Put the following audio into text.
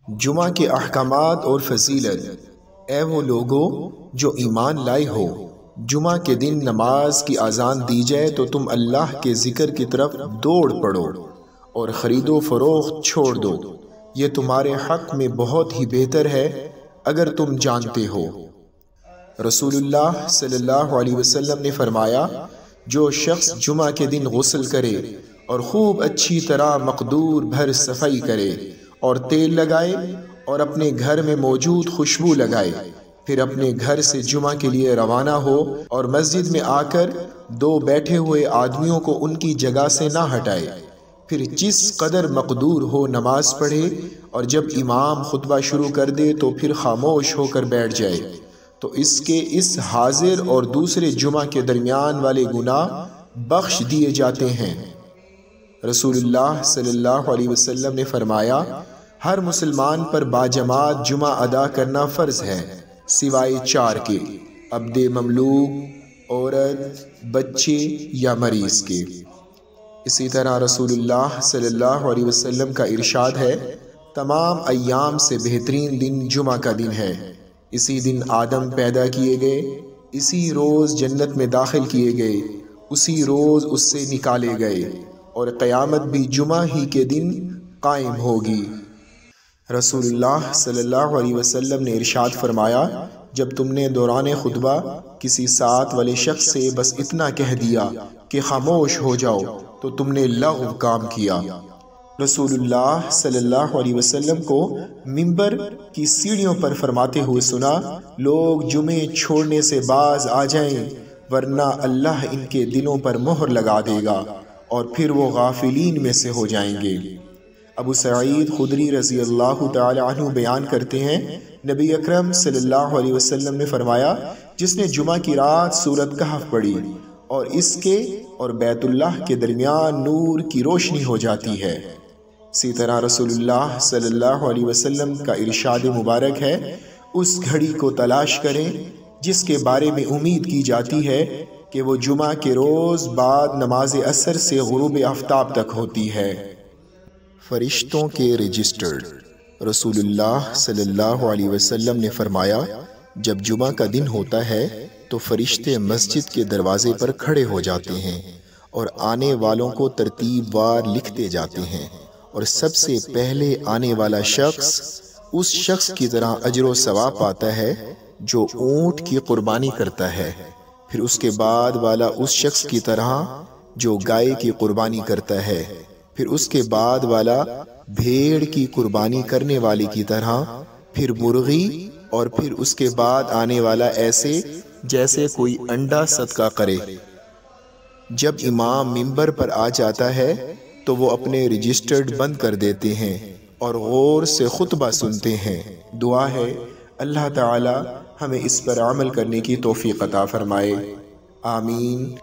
جمعہ کے احکامات اور فضیلت۔ اے وہ لوگو جو ایمان لائے ہو، جمعہ کے دن نماز کی اذان دی جائے تو تم اللہ کے ذکر کی طرف دوڑ پڑو اور خرید و فروخت چھوڑ دو، یہ تمہارے حق میں بہت ہی بہتر ہے اگر تم جانتے ہو۔ رسول اللہ صلی اللہ علیہ وسلم نے فرمایا، جو شخص جمعہ کے دن غسل کرے اور خوب اچھی طرح مقدور بھر صفائی کرے اور تیل لگائے اور اپنے گھر میں موجود خوشبو لگائے، پھر اپنے گھر سے جمعہ کے لیے روانہ ہو اور مسجد میں آ کر دو بیٹھے ہوئے آدمیوں کو ان کی جگہ سے نہ ہٹائے، پھر جس قدر مقدور ہو نماز پڑھے اور جب امام خطبہ شروع کر دے تو پھر خاموش ہو کر بیٹھ جائے، تو اس کے اس حاضر اور دوسرے جمعہ کے درمیان والے گناہ بخش دیے جاتے ہیں۔ رسول اللہ صلی اللہ علیہ وسلم نے فرمایا، ہر مسلمان پر باجماعت جمعہ ادا کرنا فرض ہے، سوائے 4 کے، عبد مملوک، عورت، بچے یا مریض کے۔ اسی طرح رسول اللہ صلی اللہ علیہ وسلم کا ارشاد ہے، تمام ایام سے بہترین دن جمعہ کا دن ہے، اسی دن آدم پیدا کیے گئے، اسی روز جنت میں داخل کیے گئے، اسی روز اس سے نکالے گئے، اور قیامت بھی جمعہ ہی کے دن قائم ہوگی۔ رسول اللہ صلی اللہ علیہ وسلم نے ارشاد فرمایا، جب تم نے دوران خطبہ کسی ساتھ والے شخص سے بس اتنا کہہ دیا کہ خاموش ہو جاؤ تو تم نے لغو کام کیا۔ رسول اللہ صلی اللہ علیہ وسلم کو منبر کی سیڑھیوں پر فرماتے ہوئے سنا، لوگ جمعے چھوڑنے سے باز آ جائیں ورنہ اللہ ان کے دلوں پر مہر لگا دے گا اور پھر وہ غافلین میں سے ہو جائیں گے۔ ابو سعید خدری رضی اللہ تعالی عنہ بیان کرتے ہیں، نبی اکرم صلی اللہ علیہ وسلم نے فرمایا، جس نے جمعہ کی رات سورۃ کہف پڑھی اور اس کے اور بیت اللہ کے درمیان نور کی روشنی ہو جاتی ہے۔ اسی طرح رسول اللہ صلی اللہ علیہ وسلم کا ارشاد مبارک ہے، اس گھڑی کو تلاش کریں جس کے بارے میں امید کی جاتی ہے کہ وہ جمعہ کے روز بعد نماز عصر سے غروب آفتاب تک ہوتی ہے۔ فرشتوں کے رجسٹر۔ رسول اللہ صلی اللہ علیہ وسلم نے فرمایا، جب جمعہ کا دن ہوتا ہے تو فرشتے مسجد کے دروازے پر کھڑے ہو جاتے ہیں اور آنے والوں کو ترتیب وار لکھتے جاتے ہیں، اور سب سے پہلے آنے والا شخص اس شخص کی طرح اجر و ثواب پاتا ہے جو اونٹ کی قربانی کرتا ہے، پھر اس کے بعد والا اس شخص کی طرح جو گائے کی قربانی کرتا ہے، پھر اس کے بعد والا بھیڑ کی قربانی کرنے والے کی طرح، پھر مرغی، اور پھر اس کے بعد آنے والا ایسے جیسے کوئی انڈا صدقہ کرے۔ جب امام منبر پر آ جاتا ہے تو وہ اپنے رجسٹرڈ بند کر دیتے ہیں اور غور سے خطبہ سنتے ہیں۔ دعا ہے اللہ تعالی ہمیں اس پر عمل کرنے کی توفیق عطا فرمائے، آمین۔